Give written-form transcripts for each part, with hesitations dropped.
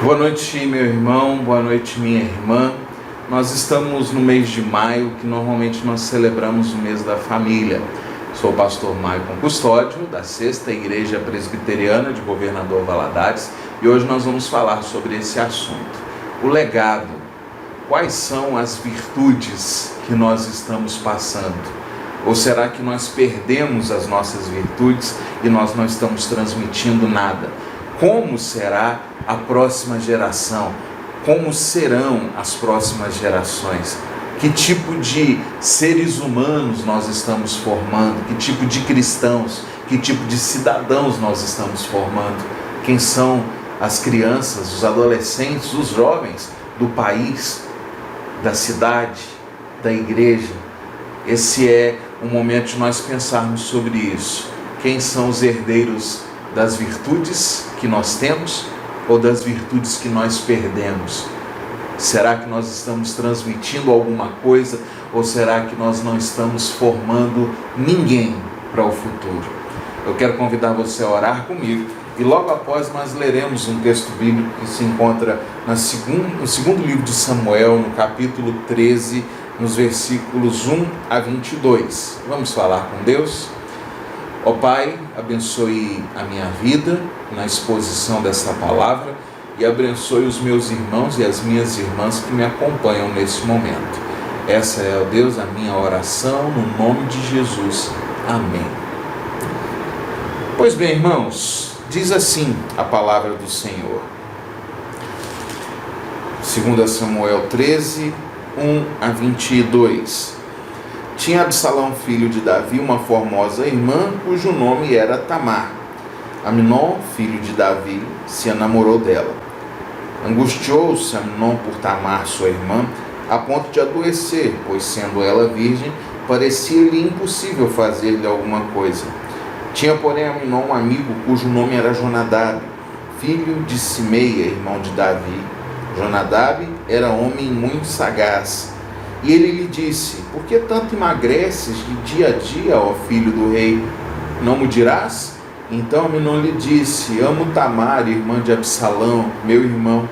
Boa noite, meu irmão, boa noite, minha irmã. Nós estamos no mês de maio, que normalmente nós celebramos o mês da família. Sou o pastor Maicon Custódio, da Sexta Igreja Presbiteriana de Governador Valadares, e hoje nós vamos falar sobre esse assunto. O legado. Quais são as virtudes que nós estamos passando? Ou será que nós perdemos as nossas virtudes e nós não estamos transmitindo nada? Como será a próxima geração? Como serão as próximas gerações? Que tipo de seres humanos nós estamos formando? Que tipo de cristãos? Que tipo de cidadãos nós estamos formando? Quem são as crianças, os adolescentes, os jovens do país, da cidade, da igreja? Esse é o momento de nós pensarmos sobre isso. Quem são os herdeiros das virtudes que nós temos ou das virtudes que nós perdemos? Será que nós estamos transmitindo alguma coisa ou será que nós não estamos formando ninguém para o futuro? Eu quero convidar você a orar comigo e logo após nós leremos um texto bíblico que se encontra no segundo livro de Samuel, no capítulo 13, nos versículos 1 a 22. Vamos falar com Deus? Ó Pai, abençoe a minha vida na exposição dessa palavra e abençoe os meus irmãos e as minhas irmãs que me acompanham nesse momento. Essa é, ó Deus, a minha oração no nome de Jesus. Amém. Pois bem, irmãos, diz assim a palavra do Senhor. 2 Samuel 13, 1 a 22. Tinha Absalão, filho de Davi, uma formosa irmã, cujo nome era Tamar. Amnon, filho de Davi, se enamorou dela. Angustiou-se Amnon por Tamar, sua irmã, a ponto de adoecer, pois, sendo ela virgem, parecia-lhe impossível fazer-lhe alguma coisa. Tinha, porém, Amnon um amigo cujo nome era Jonadab, filho de Simeia, irmão de Davi. Jonadab era homem muito sagaz. E ele lhe disse: por que tanto emagreces de dia a dia, ó filho do rei? Não me dirás? Então Amnon lhe disse: amo Tamar, irmã de Absalão, meu irmão.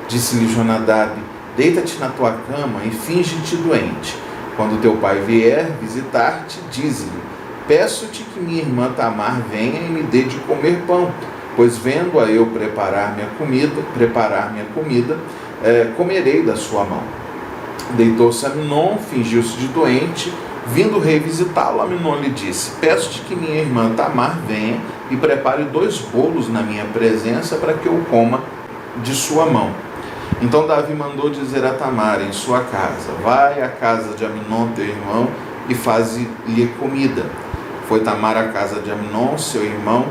Disse-lhe Jonadab: deita-te na tua cama e finge-te doente. Quando teu pai vier visitar-te, dize-lhe: peço-te que minha irmã Tamar venha e me dê de comer pão, pois vendo-a eu preparar minha comida, comerei da sua mão. Deitou-se Amnon, fingiu-se de doente. Vindo o rei visitá-lo, Amnon lhe disse: peço-te que minha irmã Tamar venha e prepare 2 bolos na minha presença para que eu coma de sua mão. Então Davi mandou dizer a Tamar em sua casa: vai à casa de Amnon teu irmão e faze-lhe comida. Foi Tamar à casa de Amnon, seu irmão,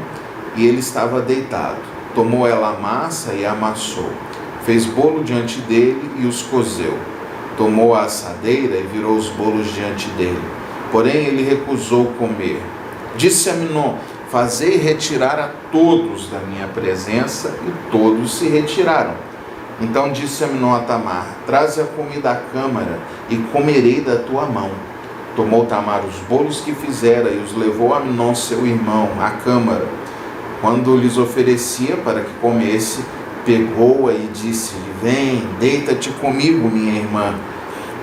e ele estava deitado. Tomou ela a massa e a amassou. Fez bolo diante dele e os cozeu. Tomou a assadeira e virou os bolos diante dele. Porém ele recusou comer. Disse Amnon: fazei retirar a todos da minha presença, e todos se retiraram. Então disse Amnon a Tamar: traze a comida à câmara e comerei da tua mão. Tomou Tamar os bolos que fizera e os levou a Amnon, seu irmão, à câmara. Quando lhes oferecia para que comesse, pegou-a e disse-lhe: vem, deita-te comigo, minha irmã.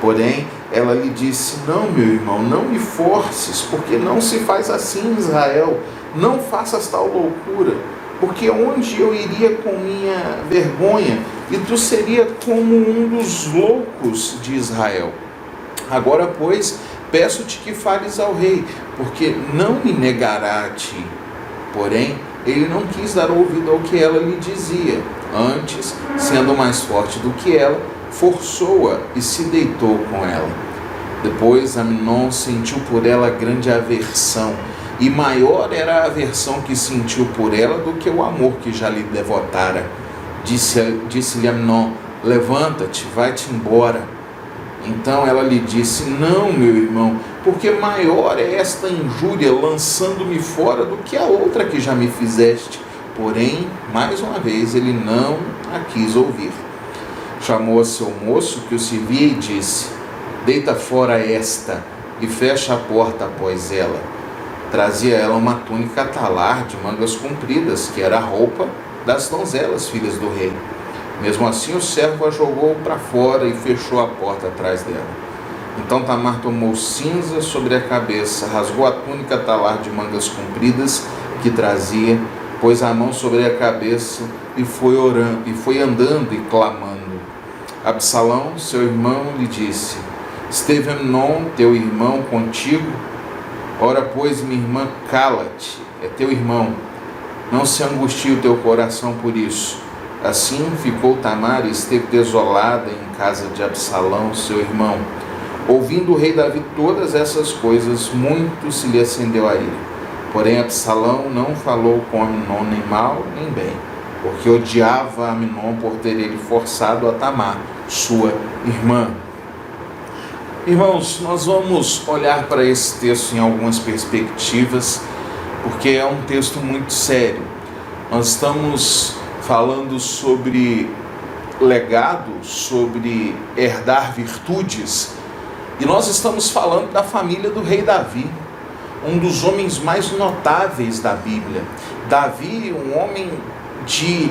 Porém, ela lhe disse: não, meu irmão, não me forces, porque não se faz assim em Israel. Não faças tal loucura, porque onde eu iria com minha vergonha, e tu seria como um dos loucos de Israel. Agora, pois, peço-te que fales ao rei, porque não me negará a ti. Porém, ele não quis dar ouvido ao que ela lhe dizia. Antes, sendo mais forte do que ela, forçou-a e se deitou com ela. Depois Amnon sentiu por ela grande aversão, e maior era a aversão que sentiu por ela do que o amor que já lhe devotara. Disse-lhe Amnon: levanta-te, vai-te embora. Então ela lhe disse: não, meu irmão, porque maior é esta injúria lançando-me fora do que a outra que já me fizeste. Porém, mais uma vez, ele não a quis ouvir. Chamou a seu moço que o servia e disse: deita fora esta e fecha a porta após ela. Trazia ela uma túnica talar de mangas compridas, que era a roupa das donzelas filhas do rei. Mesmo assim, o servo a jogou para fora e fechou a porta atrás dela. Então Tamar tomou cinza sobre a cabeça, rasgou a túnica talar de mangas compridas que trazia, pôs a mão sobre a cabeça e foi orando, e foi andando e clamando. Absalão, seu irmão, lhe disse: esteve Amnon, teu irmão, contigo? Ora, pois, minha irmã, cala-te, é teu irmão. Não se angustie o teu coração por isso. Assim ficou Tamar e esteve desolada em casa de Absalão, seu irmão. Ouvindo o rei Davi todas essas coisas, muito se lhe acendeu a ira. Porém, Absalão não falou com Amnon nem mal nem bem, porque odiava Amnon por ter ele forçado a Tamar, sua irmã. Irmãos, nós vamos olhar para esse texto em algumas perspectivas, porque é um texto muito sério. Nós estamos falando sobre legado, sobre herdar virtudes, e nós estamos falando da família do rei Davi, um dos homens mais notáveis da Bíblia. Davi, um homem de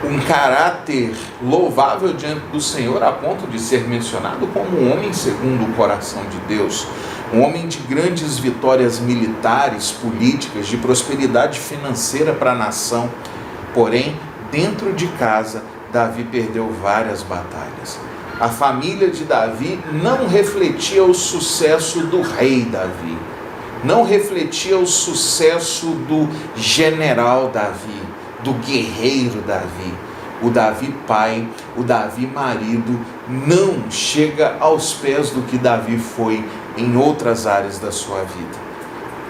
um caráter louvável diante do Senhor, a ponto de ser mencionado como um homem segundo o coração de Deus, um homem de grandes vitórias militares, políticas, de prosperidade financeira para a nação. Porém, dentro de casa, Davi perdeu várias batalhas. A família de Davi não refletia o sucesso do rei Davi, não refletia o sucesso do general Davi, do guerreiro Davi. O Davi pai, o Davi marido, não chega aos pés do que Davi foi em outras áreas da sua vida.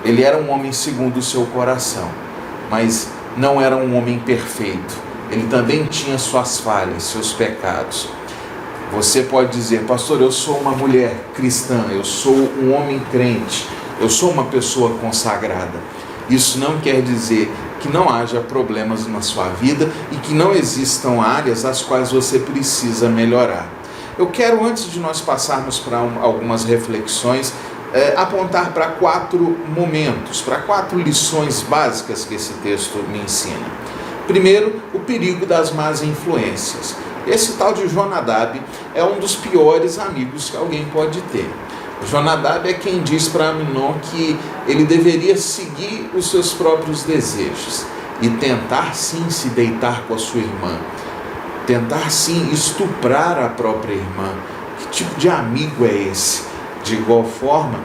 Ele era um homem segundo o seu coração, mas não era um homem perfeito. Ele também tinha suas falhas, seus pecados. Você pode dizer: pastor, eu sou uma mulher cristã, eu sou um homem crente, eu sou uma pessoa consagrada. Isso não quer dizer que não haja problemas na sua vida e que não existam áreas as quais você precisa melhorar. Eu quero, antes de nós passarmos para algumas reflexões, apontar para 4 momentos, para 4 lições básicas que esse texto me ensina. Primeiro, o perigo das más influências. Esse tal de Jonadab é um dos piores amigos que alguém pode ter. Jonadab é quem diz para Amnon que ele deveria seguir os seus próprios desejos e tentar sim se deitar com a sua irmã, tentar sim estuprar a própria irmã. Que tipo de amigo é esse? De igual forma,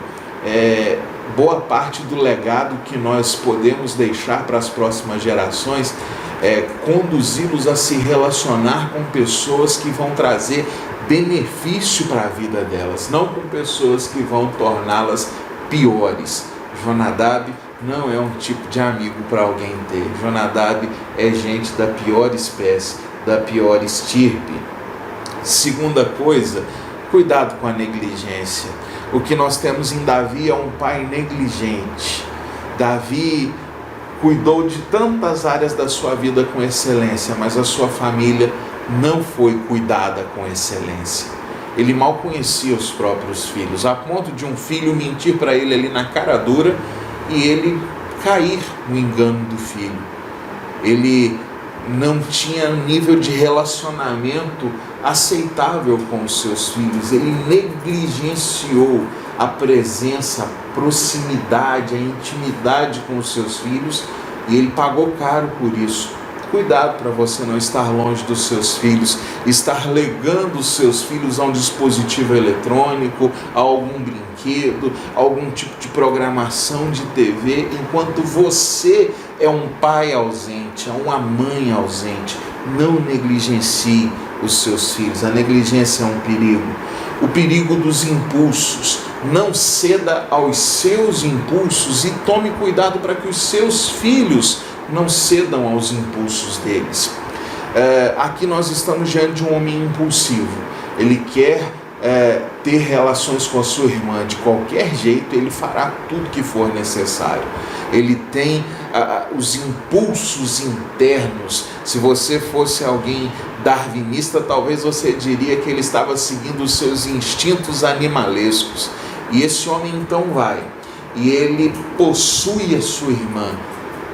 boa parte do legado que nós podemos deixar para as próximas gerações é conduzi-los a se relacionar com pessoas que vão trazer benefício para a vida delas, não com pessoas que vão torná-las piores. Jonadab não é um tipo de amigo para alguém ter. Jonadab é gente da pior espécie, da pior estirpe. Segunda coisa, cuidado com a negligência. O que nós temos em Davi é um pai negligente. Davi cuidou de tantas áreas da sua vida com excelência, mas a sua família não foi cuidada com excelência. Ele mal conhecia os próprios filhos, a ponto de um filho mentir para ele ali na cara dura e ele cair no engano do filho. Ele não tinha nível de relacionamento aceitável com os seus filhos. Ele negligenciou a presença, a proximidade, a intimidade com os seus filhos, e ele pagou caro por isso. Cuidado para você não estar longe dos seus filhos, estar legando os seus filhos a um dispositivo eletrônico, a algum brinquedo, a algum tipo de programação de TV, enquanto você é um pai ausente, é uma mãe ausente. Não negligencie os seus filhos. A negligência é um perigo. O perigo dos impulsos. Não ceda aos seus impulsos e tome cuidado para que os seus filhos não cedam aos impulsos deles. Aqui nós estamos diante de um homem impulsivo. Ele quer ter relações com a sua irmã de qualquer jeito, ele fará tudo que for necessário. Ele tem os impulsos internos. Se você fosse alguém darwinista, talvez você diria que ele estava seguindo os seus instintos animalescos. E esse homem então vai, e ele possui a sua irmã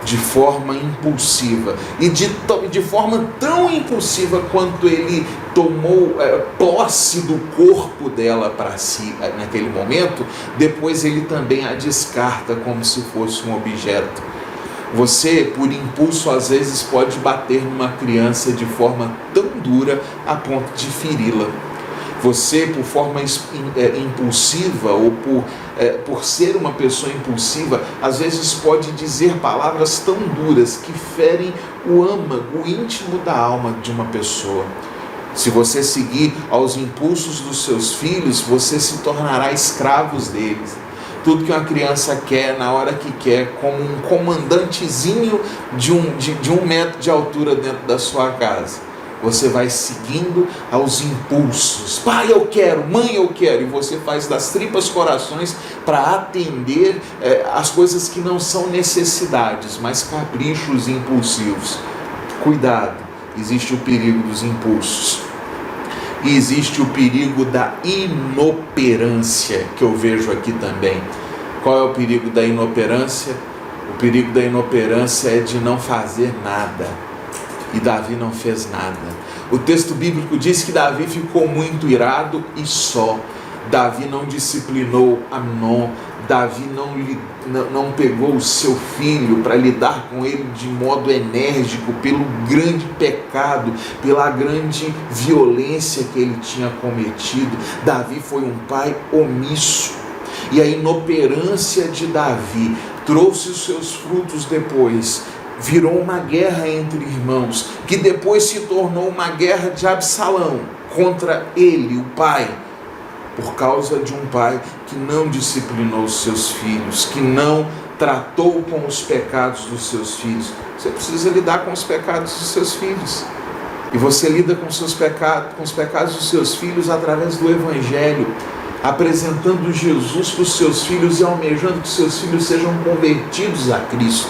de forma impulsiva, e de forma tão impulsiva quanto ele tomou posse do corpo dela para si naquele momento, depois ele também a descarta como se fosse um objeto. Você, por impulso, às vezes pode bater numa criança de forma tão dura a ponto de feri-la. Você, por forma impulsiva ou por ser uma pessoa impulsiva, às vezes pode dizer palavras tão duras que ferem o âmago, o íntimo da alma de uma pessoa. Se você seguir aos impulsos dos seus filhos, você se tornará escravos deles. Tudo que uma criança quer, na hora que quer, como um comandantezinho de um metro de altura dentro da sua casa. Você vai seguindo aos impulsos. Pai, eu quero. Mãe, eu quero. E você faz das tripas corações para atender as coisas que não são necessidades, mas caprichos impulsivos. Cuidado, existe o perigo dos impulsos. E existe o perigo da inoperância, que eu vejo aqui também. Qual é o perigo da inoperância? O perigo da inoperância é de não fazer nada. E Davi não fez nada. O texto bíblico diz que Davi ficou muito irado e só. Davi não disciplinou Amnon. Davi não pegou o seu filho para lidar com ele de modo enérgico pelo grande pecado, pela grande violência que ele tinha cometido. Davi foi um pai omisso. E a inoperância de Davi trouxe os seus frutos depois. Virou uma guerra entre irmãos, que depois se tornou uma guerra de Absalão contra ele, o pai, por causa de um pai que não disciplinou os seus filhos, que não tratou com os pecados dos seus filhos. Você precisa lidar com os pecados dos seus filhos. E você lida com os pecados dos seus filhos através do Evangelho, apresentando Jesus para os seus filhos e almejando que seus filhos sejam convertidos a Cristo,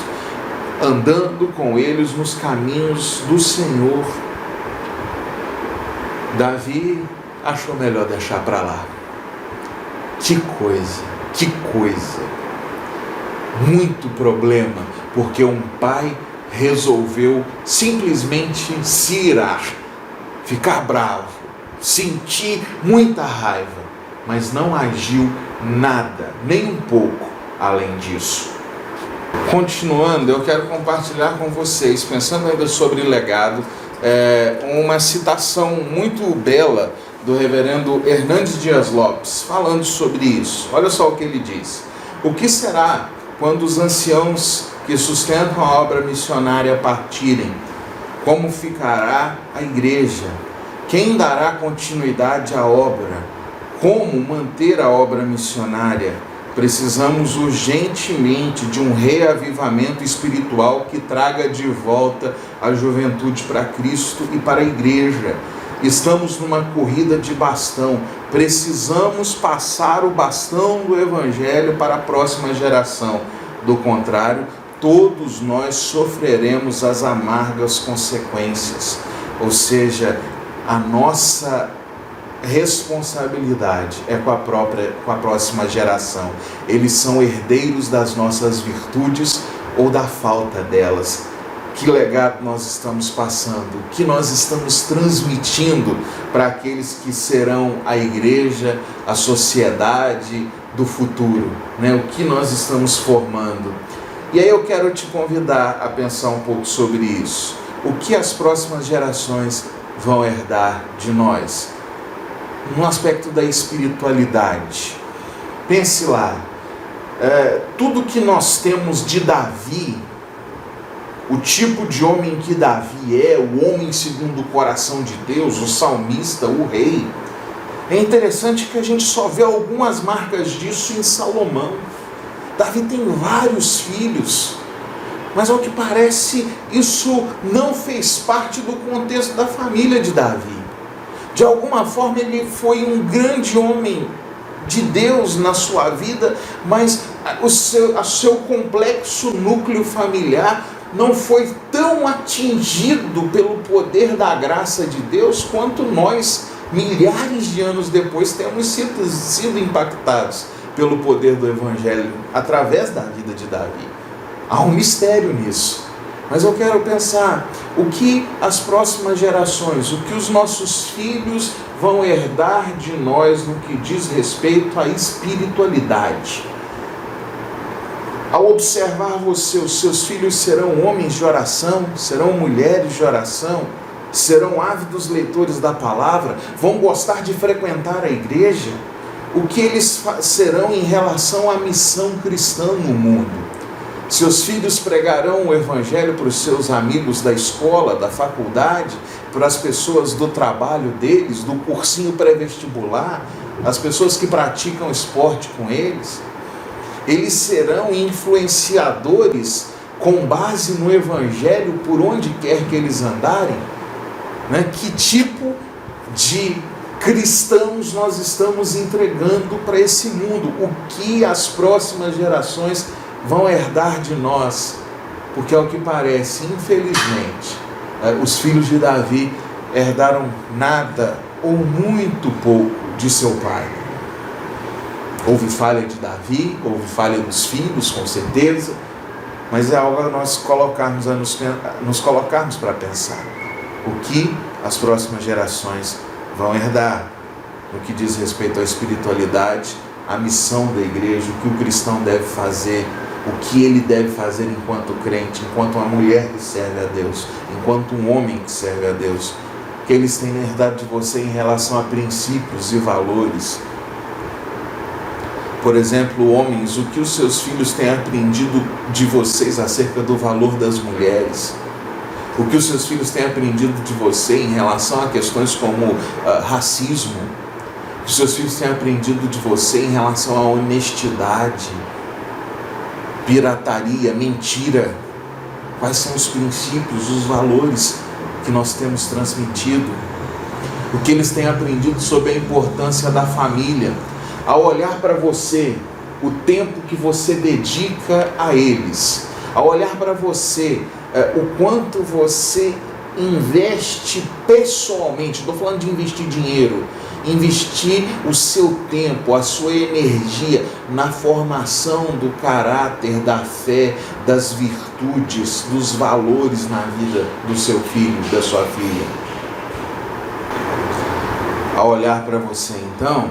andando com eles nos caminhos do Senhor. Davi achou melhor deixar para lá. Que coisa. Muito problema, porque um pai resolveu simplesmente se irar, ficar bravo, sentir muita raiva, mas não agiu nada, nem um pouco além disso. Continuando, eu quero compartilhar com vocês, pensando ainda sobre legado, uma citação muito bela do reverendo Hernandes Dias Lopes, falando sobre isso. Olha só o que ele diz: o que será quando os anciãos que sustentam a obra missionária partirem? Como ficará a igreja? Quem dará continuidade à obra? Como manter a obra missionária? Precisamos urgentemente de um reavivamento espiritual que traga de volta a juventude para Cristo e para a igreja. Estamos numa corrida de bastão. Precisamos passar o bastão do Evangelho para a próxima geração. Do contrário, todos nós sofreremos as amargas consequências. Ou seja, a nossa responsabilidade é com a próxima geração. Eles são herdeiros das nossas virtudes ou da falta delas. Que legado nós estamos passando, o que nós estamos transmitindo para aqueles que serão a igreja, a sociedade do futuro, né? O que nós estamos formando. E aí eu quero te convidar a pensar um pouco sobre isso. O que as próximas gerações vão herdar de nós? No aspecto da espiritualidade. Pense lá, tudo que nós temos de Davi, o tipo de homem que Davi é, o homem segundo o coração de Deus, o salmista, o rei, é interessante que a gente só vê algumas marcas disso em Salomão. Davi tem vários filhos, mas ao que parece isso não fez parte do contexto da família de Davi. De alguma forma ele foi um grande homem de Deus na sua vida, mas o seu complexo núcleo familiar não foi tão atingido pelo poder da graça de Deus quanto nós, milhares de anos depois, temos sido impactados pelo poder do Evangelho através da vida de Davi. Há um mistério nisso. Mas eu quero pensar o que as próximas gerações, o que os nossos filhos vão herdar de nós no que diz respeito à espiritualidade. Ao observar você, os seus filhos serão homens de oração, serão mulheres de oração, serão ávidos leitores da palavra, vão gostar de frequentar a igreja. O que eles serão em relação à missão cristã no mundo? Seus filhos pregarão o evangelho para os seus amigos da escola, da faculdade, para as pessoas do trabalho deles, do cursinho pré-vestibular, as pessoas que praticam esporte com eles. Eles serão influenciadores com base no evangelho por onde quer que eles andarem, né? Que tipo de cristãos nós estamos entregando para esse mundo? O que as próximas gerações vão herdar de nós? Porque ao que parece, infelizmente, os filhos de Davi herdaram nada ou muito pouco de seu pai. Houve falha de Davi, houve falha dos filhos, com certeza, mas é algo a nós nos colocarmos para pensar. O que as próximas gerações vão herdar no que diz respeito à espiritualidade, à missão da igreja, o que o cristão deve fazer, o que ele deve fazer enquanto crente, enquanto uma mulher que serve a Deus, enquanto um homem que serve a Deus, que eles têm herdado de você em relação a princípios e valores. Por exemplo, homens, o que os seus filhos têm aprendido de vocês acerca do valor das mulheres? O que os seus filhos têm aprendido de você em relação a questões como racismo? O que os seus filhos têm aprendido de você em relação à honestidade, pirataria, mentira? Quais são os princípios, os valores que nós temos transmitido? O que eles têm aprendido sobre a importância da família? Ao olhar para você, o tempo que você dedica a eles, ao olhar para você, o quanto você investe pessoalmente, estou falando de investir dinheiro, investir o seu tempo, a sua energia na formação do caráter, da fé, das virtudes, dos valores na vida do seu filho, da sua filha. Ao olhar para você, então,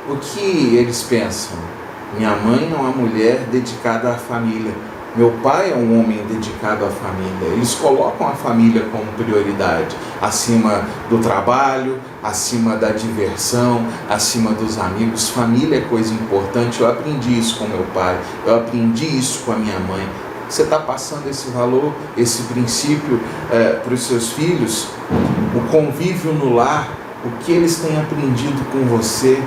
o que eles pensam? Minha mãe é uma mulher dedicada à família. Meu pai é um homem dedicado à família. Eles colocam a família como prioridade, acima do trabalho, acima da diversão, acima dos amigos. Família é coisa importante. Eu aprendi isso com meu pai, eu aprendi isso com a minha mãe. Você está passando esse valor, esse princípio para os seus filhos? O convívio no lar, o que eles têm aprendido com você?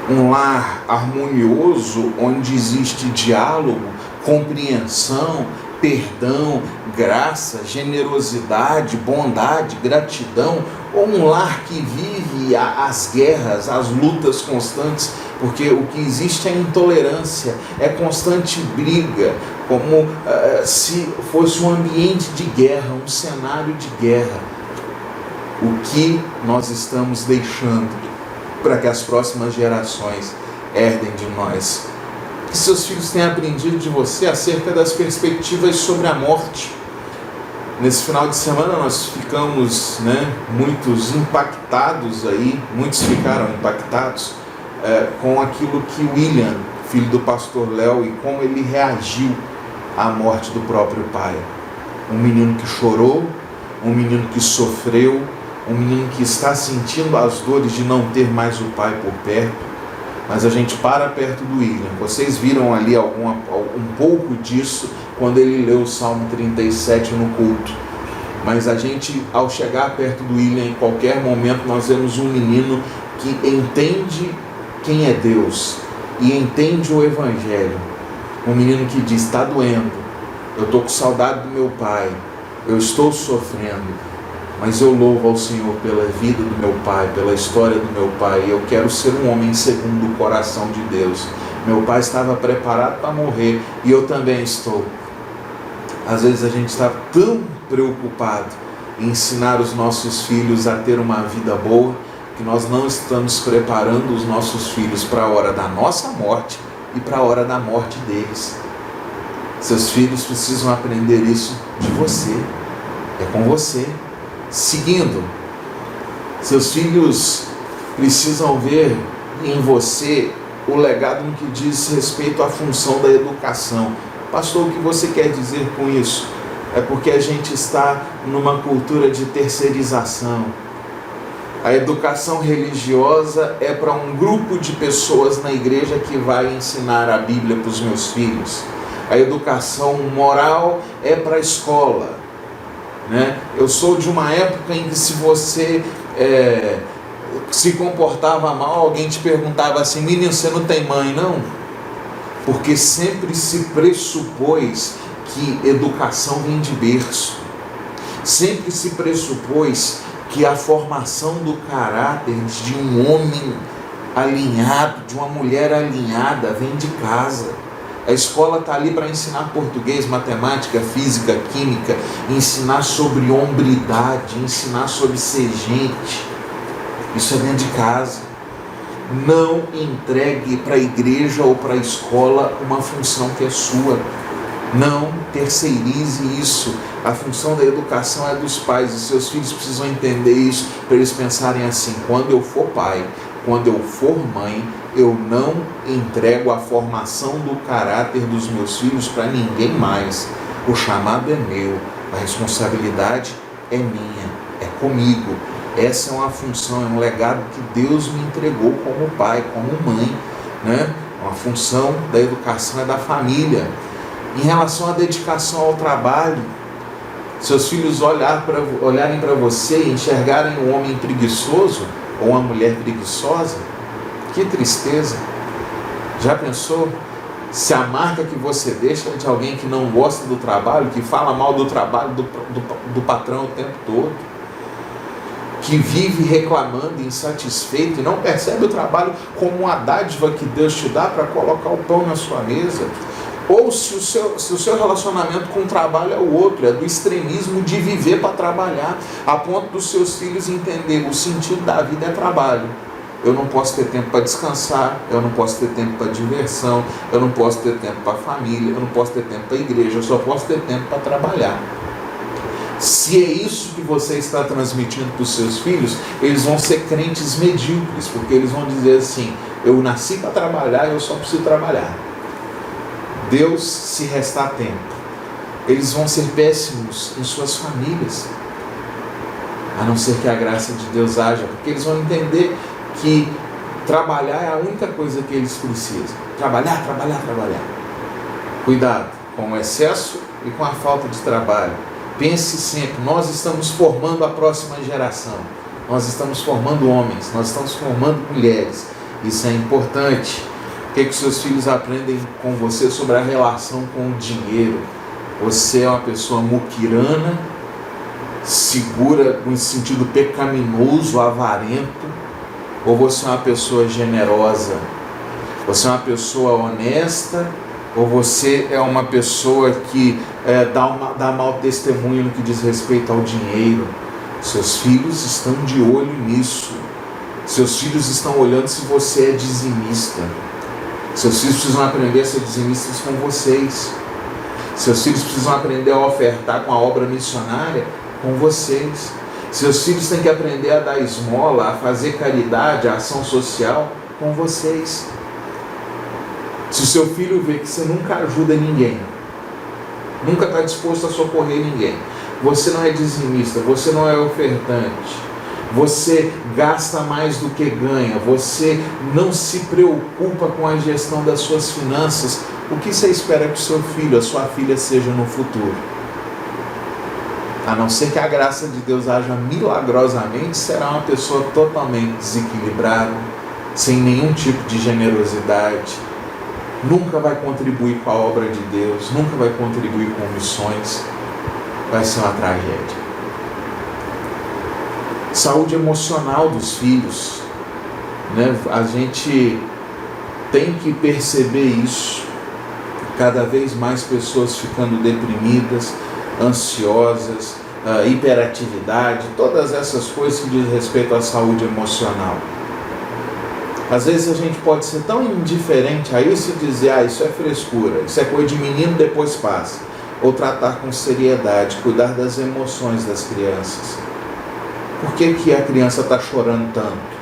Um lar harmonioso, onde existe diálogo, compreensão, perdão, graça, generosidade, bondade, gratidão, ou um lar que vive as guerras, as lutas constantes, porque o que existe é intolerância, é constante briga, como se fosse um ambiente de guerra, um cenário de guerra. O que nós estamos deixando para que as próximas gerações herdem de nós? Que seus filhos têm aprendido de você acerca das perspectivas sobre a morte. Nesse final de semana nós ficamos, muitos impactados aí, muitos ficaram impactados com aquilo que William, filho do pastor Léo, e como ele reagiu à morte do próprio pai. Um menino que chorou, um menino que sofreu, um menino que está sentindo as dores de não ter mais o pai por perto. Mas a gente para perto do William. Vocês viram ali um pouco disso quando ele leu o Salmo 37 no culto. Mas a gente, ao chegar perto do William, em qualquer momento, nós vemos um menino que entende quem é Deus e entende o Evangelho. Um menino que diz: está doendo, eu estou com saudade do meu pai, eu estou sofrendo, mas eu louvo ao Senhor pela vida do meu pai, pela história do meu pai. Eu quero ser um homem segundo o coração de Deus. Meu pai estava preparado para morrer e eu também estou. Às vezes a gente está tão preocupado em ensinar os nossos filhos a ter uma vida boa, que nós não estamos preparando os nossos filhos para a hora da nossa morte e para a hora da morte deles. Seus filhos precisam aprender isso de você. É com você. Seguindo, seus filhos precisam ver em você o legado no que diz respeito à função da educação. Pastor, o que você quer dizer com isso? É porque a gente está numa cultura de terceirização. A educação religiosa é para um grupo de pessoas na igreja que vai ensinar a Bíblia para os meus filhos. A educação moral é para a escola, né? Eu sou de uma época em que se você se comportava mal, alguém te perguntava assim: menino, você não tem mãe, não? Porque sempre se pressupôs que educação vem de berço. Sempre se pressupôs que a formação do caráter de um homem alinhado, de uma mulher alinhada, vem de casa. A escola está ali para ensinar português, matemática, física, química, ensinar sobre hombridade, ensinar sobre ser gente. Isso é dentro de casa. Não entregue para a igreja ou para a escola uma função que é sua. Não terceirize isso. A função da educação é dos pais, e seus filhos precisam entender isso, para eles pensarem assim: quando eu for pai, quando eu for mãe, eu não entrego a formação do caráter dos meus filhos para ninguém mais. O chamado é meu, a responsabilidade é minha, é comigo. Essa é uma função, é um legado que Deus me entregou como pai, como mãe, né? Uma função da educação é da família. Em relação à dedicação ao trabalho, seus filhos olharem para você e enxergarem um homem preguiçoso ou uma mulher preguiçosa, que tristeza. Já pensou se a marca que você deixa é de alguém que não gosta do trabalho, que fala mal do trabalho do patrão o tempo todo, que vive reclamando, insatisfeito e não percebe o trabalho como uma dádiva que Deus te dá para colocar o pão na sua mesa? Ou se o seu relacionamento com o trabalho é o outro, é do extremismo de viver para trabalhar, a ponto dos seus filhos entender o sentido da vida é trabalho. Eu não posso ter tempo para descansar, eu não posso ter tempo para diversão, eu não posso ter tempo para família, eu não posso ter tempo para igreja, eu só posso ter tempo para trabalhar. Se é isso que você está transmitindo para os seus filhos, eles vão ser crentes medíocres, porque eles vão dizer assim: eu nasci para trabalhar, eu só preciso trabalhar. Deus, se restar tempo. Eles vão ser péssimos em suas famílias, a não ser que a graça de Deus haja, porque eles vão entender que trabalhar é a única coisa que eles precisam. Trabalhar. Cuidado com o excesso e com a falta de trabalho. Pense sempre: nós estamos formando a próxima geração, nós estamos formando homens, nós estamos formando mulheres. Isso é importante. O que seus filhos aprendem com você sobre a relação com o dinheiro? Você é uma pessoa muquirana, segura no sentido pecaminoso, avarento, ou você é uma pessoa generosa? Você é uma pessoa honesta, ou você é uma pessoa que dá mau testemunho no que diz respeito ao dinheiro? Seus filhos estão de olho nisso. Seus filhos estão olhando se você é dizimista. Seus filhos precisam aprender a ser dizimistas com vocês. Seus filhos precisam aprender a ofertar com a obra missionária com vocês. Seus filhos têm que aprender a dar esmola, a fazer caridade, a ação social com vocês. Se o seu filho vê que você nunca ajuda ninguém, nunca está disposto a socorrer ninguém, você não é dizimista, você não é ofertante, você gasta mais do que ganha, você não se preocupa com a gestão das suas finanças, o que você espera que o seu filho, a sua filha seja no futuro? A não ser que a graça de Deus haja milagrosamente, será uma pessoa totalmente desequilibrada, sem nenhum tipo de generosidade, nunca vai contribuir com a obra de Deus, nunca vai contribuir com missões, vai ser uma tragédia. Saúde emocional dos filhos, né? A gente tem que perceber isso. Cada vez mais pessoas ficando deprimidas, ansiosas, hiperatividade, todas essas coisas que diz respeito à saúde emocional. Às vezes a gente pode ser tão indiferente a isso e dizer, isso é frescura, isso é coisa de menino, depois passa. Ou tratar com seriedade, cuidar das emoções das crianças. Por que a criança está chorando tanto?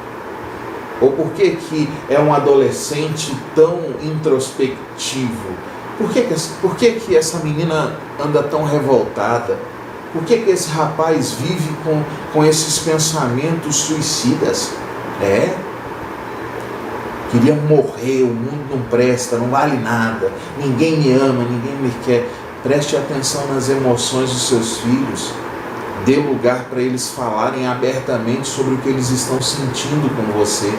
Ou por que é um adolescente tão introspectivo? Por que essa menina anda tão revoltada? Por que esse rapaz vive com esses pensamentos suicidas? Queria morrer, o mundo não presta, não vale nada, ninguém me ama, ninguém me quer. Preste atenção nas emoções dos seus filhos. Dê lugar para eles falarem abertamente sobre o que eles estão sentindo com você.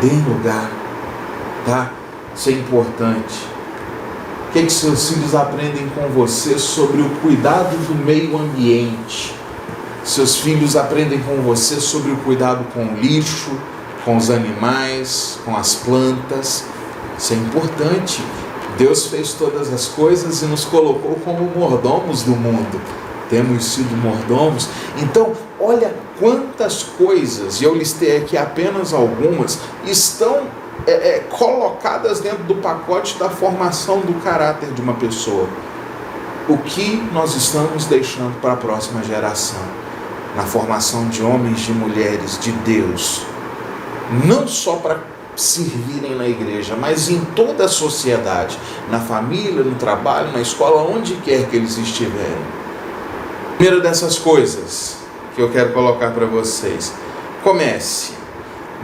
Dê lugar, tá? Isso é importante. O que seus filhos aprendem com você sobre o cuidado do meio ambiente? Seus filhos aprendem com você sobre o cuidado com o lixo, com os animais, com as plantas. Isso é importante. Deus fez todas as coisas e nos colocou como mordomos do mundo. Temos sido mordomos. Então, olha quantas coisas, e eu listei aqui apenas algumas, estão colocadas dentro do pacote da formação do caráter de uma pessoa. O que nós estamos deixando para a próxima geração? Na formação de homens, de mulheres, de Deus. Não só para servirem na igreja, mas em toda a sociedade, na família, no trabalho, na escola, onde quer que eles estiverem. Primeira dessas coisas que eu quero colocar para vocês: comece,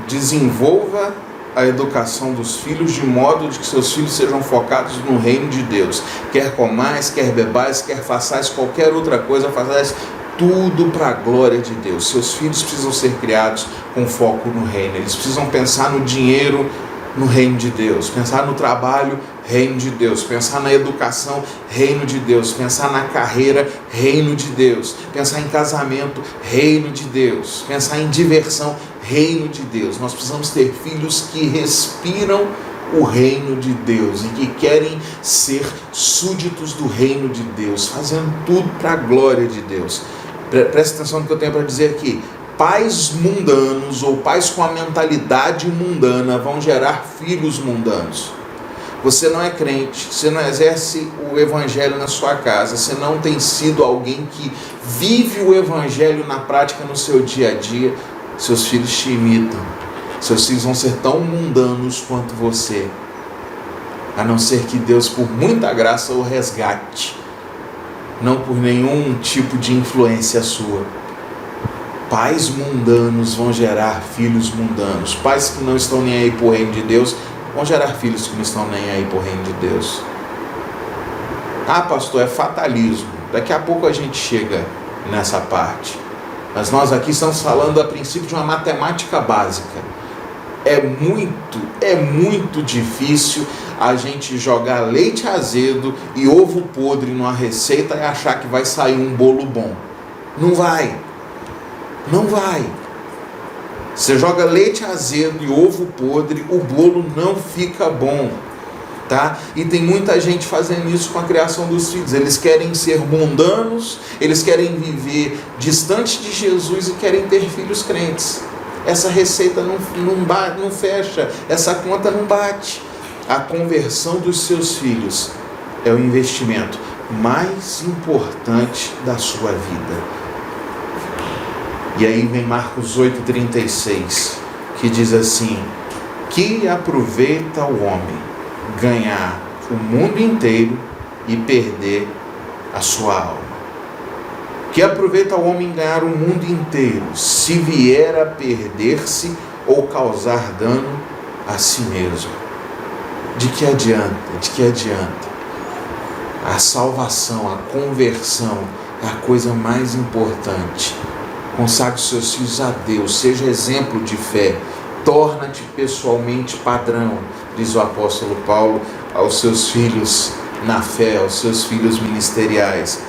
desenvolva a educação dos filhos de modo de que seus filhos sejam focados no reino de Deus. Quer comais, quer bebais, quer façais qualquer outra coisa, façais tudo para a glória de Deus. Seus filhos precisam ser criados com foco no reino. Eles precisam pensar no dinheiro, no reino de Deus. Pensar no trabalho, reino de Deus. Pensar na educação, reino de Deus. Pensar na carreira, reino de Deus. Pensar em casamento, reino de Deus. Pensar em diversão, reino de Deus. Nós precisamos ter filhos que respiram o reino de Deus e que querem ser súditos do reino de Deus, fazendo tudo para a glória de Deus. Presta atenção no que eu tenho para dizer aqui. Pais mundanos ou pais com a mentalidade mundana vão gerar filhos mundanos. Você não é crente, você não exerce o evangelho na sua casa, você não tem sido alguém que vive o evangelho na prática no seu dia a dia, seus filhos te imitam. Seus filhos vão ser tão mundanos quanto você, a não ser que Deus, por muita graça, o resgate, não por nenhum tipo de influência sua. Pais mundanos vão gerar filhos mundanos. Pais que não estão nem aí por reino de Deus vão gerar filhos que não estão nem aí por reino de Deus. Pastor, é fatalismo. Daqui a pouco a gente chega nessa parte. Mas nós aqui estamos falando a princípio de uma matemática básica. É muito difícil a gente jogar leite azedo e ovo podre numa receita e achar que vai sair um bolo bom. Não vai. Você joga leite azedo e ovo podre, o bolo não fica bom, tá? E tem muita gente fazendo isso com a criação dos filhos. Eles querem ser mundanos, eles querem viver distante de Jesus e querem ter filhos crentes. Essa receita não fecha, essa conta não bate. A conversão dos seus filhos é o investimento mais importante da sua vida. E aí vem Marcos 8,36, que diz assim: que aproveita o homem ganhar o mundo inteiro e perder a sua alma? Que aproveita o homem ganhar o mundo inteiro, se vier a perder-se ou causar dano a si mesmo? De que adianta? A salvação, a conversão é a coisa mais importante. Consagre seus filhos a Deus, seja exemplo de fé, torna-te pessoalmente padrão, diz o apóstolo Paulo aos seus filhos na fé, aos seus filhos ministeriais.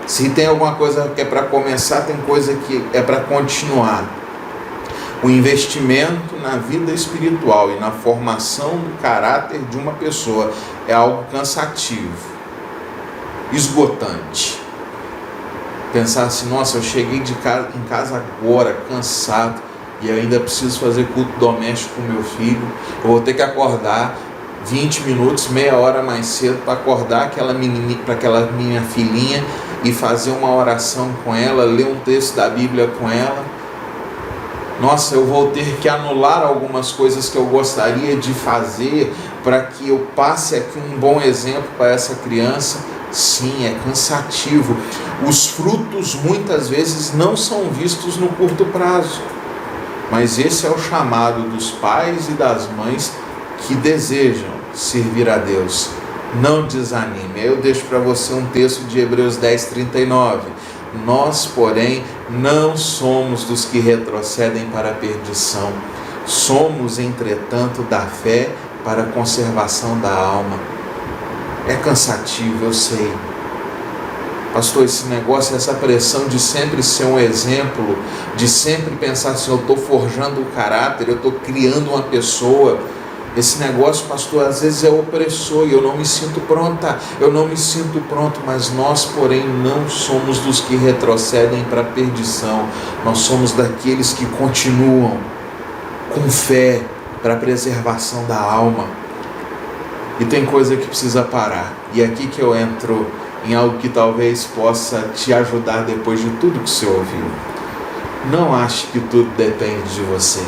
Se tem alguma coisa que é para começar, tem coisa que é para continuar. O investimento na vida espiritual e na formação do caráter de uma pessoa é algo cansativo, esgotante. Pensar assim: nossa, eu cheguei em casa agora, cansado, e eu ainda preciso fazer culto doméstico com meu filho, eu vou ter que acordar 20 minutos, meia hora mais cedo para acordar aquela minha filhinha e fazer uma oração com ela, ler um texto da Bíblia com ela. Nossa, eu vou ter que anular algumas coisas que eu gostaria de fazer para que eu passe aqui um bom exemplo para essa criança. Sim, é cansativo. Os frutos muitas vezes não são vistos no curto prazo, mas esse é o chamado dos pais e das mães que desejam servir a Deus. Não desanime. Eu deixo para você um texto de Hebreus 10:39. Nós, porém, não somos dos que retrocedem para a perdição. Somos, entretanto, da fé para a conservação da alma. É cansativo, eu sei. Pastor, esse negócio, essa pressão de sempre ser um exemplo, de sempre pensar assim, eu estou forjando o caráter, eu estou criando uma pessoa. Esse negócio, pastor, às vezes é opressor e eu não me sinto pronta, eu não me sinto pronto, mas nós, porém, não somos dos que retrocedem para a perdição. Nós somos daqueles que continuam com fé para a preservação da alma. E tem coisa que precisa parar. E é aqui que eu entro em algo que talvez possa te ajudar depois de tudo que você ouviu. Não ache que tudo depende de você.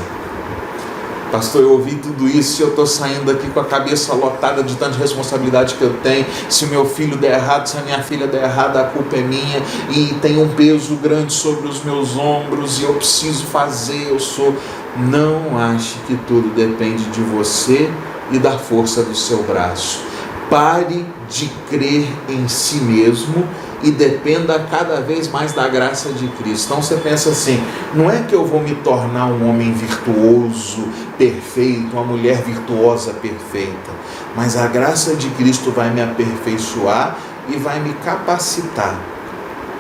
Pastor, eu ouvi tudo isso e eu estou saindo daqui com a cabeça lotada de tanta responsabilidade que eu tenho. Se o meu filho der errado, se a minha filha der errado, a culpa é minha. E tem um peso grande sobre os meus ombros e eu preciso fazer, eu sou... Não ache que tudo depende de você e da força do seu braço. Pare de crer em si mesmo e dependa cada vez mais da graça de Cristo. Então você pensa assim, não é que eu vou me tornar um homem virtuoso, perfeito, uma mulher virtuosa, perfeita, mas a graça de Cristo vai me aperfeiçoar e vai me capacitar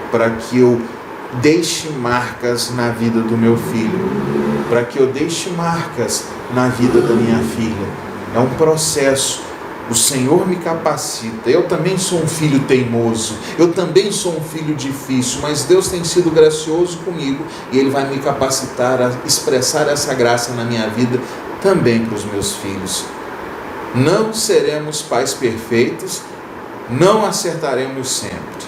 para que eu deixe marcas na vida do meu filho, para que eu deixe marcas na vida da minha filha. É um processo. O Senhor me capacita. Eu também sou um filho teimoso, eu também sou um filho difícil, mas Deus tem sido gracioso comigo e Ele vai me capacitar a expressar essa graça na minha vida também para os meus filhos. Não seremos pais perfeitos, não acertaremos sempre,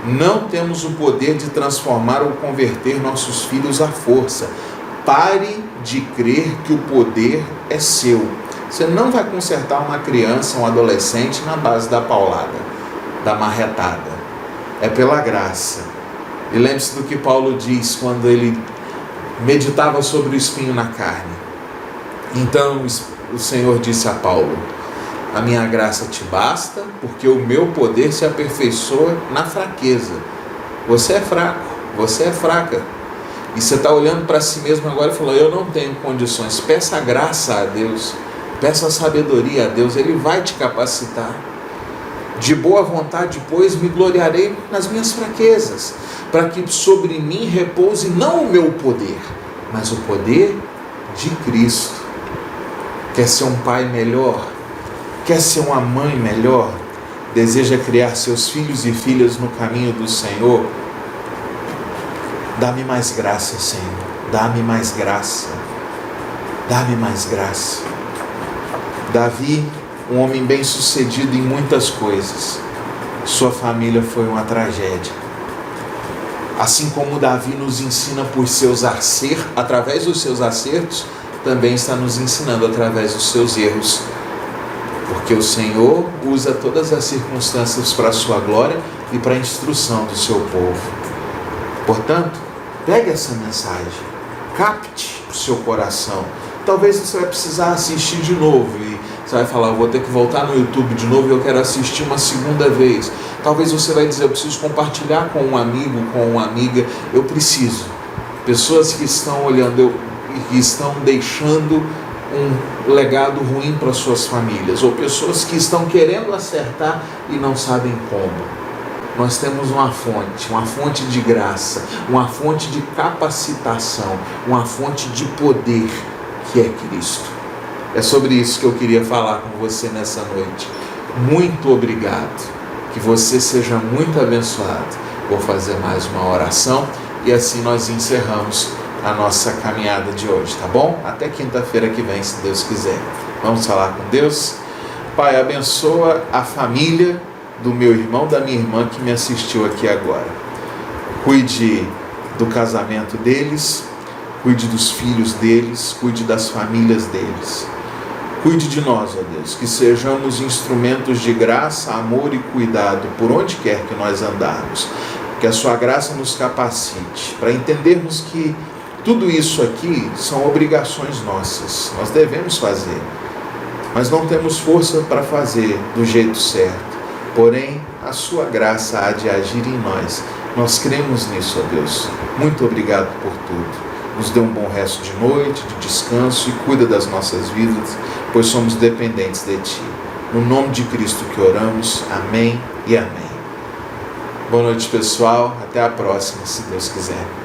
não temos o poder de transformar ou converter nossos filhos à força. Pare de crer que o poder é seu. Você não vai consertar uma criança, um adolescente na base da paulada, da marretada. É pela graça. E lembre-se do que Paulo diz quando ele meditava sobre o espinho na carne. Então o Senhor disse a Paulo, a minha graça te basta, porque o meu poder se aperfeiçoa na fraqueza. Você é fraco, você é fraca. E você está olhando para si mesmo agora e falou, eu não tenho condições. Peça graça a Deus. Peça sabedoria a Deus, Ele vai te capacitar. De boa vontade, pois, me gloriarei nas minhas fraquezas, para que sobre mim repouse não o meu poder, mas o poder de Cristo. Quer ser um pai melhor? Quer ser uma mãe melhor? Deseja criar seus filhos e filhas no caminho do Senhor? Dá-me mais graça, Senhor. Dá-me mais graça. Dá-me mais graça. Davi, um homem bem sucedido em muitas coisas, sua família foi uma tragédia. Assim como Davi nos ensina por seus acertos, através dos seus acertos, também está nos ensinando através dos seus erros. Porque o Senhor usa todas as circunstâncias para a sua glória e para a instrução do seu povo. Portanto, pegue essa mensagem, capte o seu coração. Talvez você vai precisar assistir de novo e você vai falar, eu vou ter que voltar no YouTube de novo e eu quero assistir uma segunda vez. Talvez você vai dizer, eu preciso compartilhar com um amigo, com uma amiga. Eu preciso. Pessoas que estão olhando e que estão deixando um legado ruim para suas famílias, ou pessoas que estão querendo acertar e não sabem como. Nós temos uma fonte de graça, uma fonte de capacitação, uma fonte de poder, que é Cristo. É sobre isso que eu queria falar com você nessa noite. Muito obrigado. Que você seja muito abençoado. Vou fazer mais uma oração e assim nós encerramos a nossa caminhada de hoje, tá bom? Até quinta-feira que vem, se Deus quiser. Vamos falar com Deus? Pai, abençoa a família do meu irmão, da minha irmã que me assistiu aqui agora. Cuide do casamento deles, cuide dos filhos deles, cuide das famílias deles. Cuide de nós, ó Deus, que sejamos instrumentos de graça, amor e cuidado por onde quer que nós andarmos. Que a sua graça nos capacite para entendermos que tudo isso aqui são obrigações nossas. Nós devemos fazer, mas não temos força para fazer do jeito certo. Porém, a sua graça há de agir em nós. Nós cremos nisso, ó Deus. Muito obrigado por tudo. Nos dê um bom resto de noite, de descanso e cuida das nossas vidas, pois somos dependentes de Ti. No nome de Cristo que oramos. Amém e amém. Boa noite, pessoal. Até a próxima, se Deus quiser.